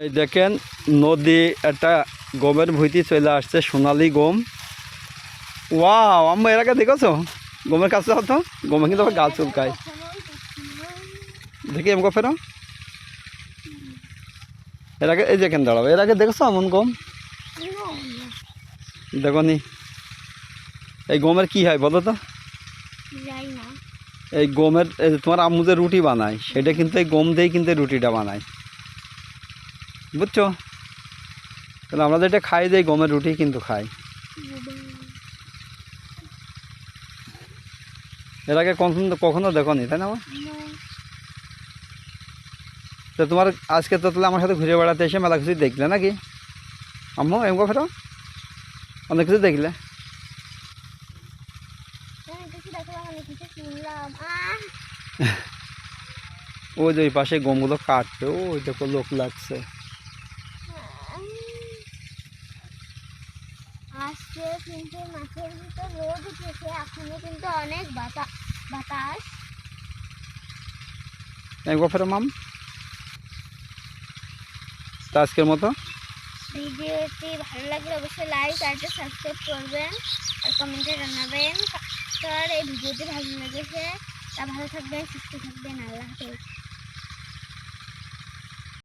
এই দেখেন নদী একটা গমের ভুঁইতে চলে আসছে সোনালী গম। ওয়াও, আম্মা এর আগে দেখেছো গমের কাছে হতো? গমে কিন্তু আবার গাছ চুলকায়। দেখি এমন ফেরো এর আগে, এই দেখেন দাঁড়াও, এর আগে দেখেছো এমন গম? দেখো নি এই গমের কি হয় বলো তো? এই গমের তোমার আম্মু যে রুটি বানায় সেটা কিন্তু এই গম দিয়েই কিন্তু রুটিটা বানায়, বুঝছো? তাহলে আমরা যেটা খাই যে গমের রুটি কিন্তু খাই। এর আগে কখনো দেখো নি, তাই না? তো তোমার আজকে তো তাহলে আমার সাথে ঘুরে বেড়াতে এসে মেলা কিছু দেখলে নাকি আম্মু? এমন ফেরো অনেক কিছু দেখলে। ওই যে ওই পাশে গমগুলো কাটছে, ওই দেখো লোক লাগছে। আজকে কিন্তু মাঠের ভিতর রোদ উঠেছে, এখনো কিন্তু অনেক বাতাস। এমন ফেরো মাম। তা আজকের মতো ভিডিওটি ভালো লাগলে অবশ্যই লাইক আর সাবস্ক্রাইব করবেন আর কমেন্টে জানাবেন। আর এই ভিডিওটি ভালো লেগেছে তা ভালো থাকবেন, সুস্থ থাকবেন। আল্লাহ হাফেজ।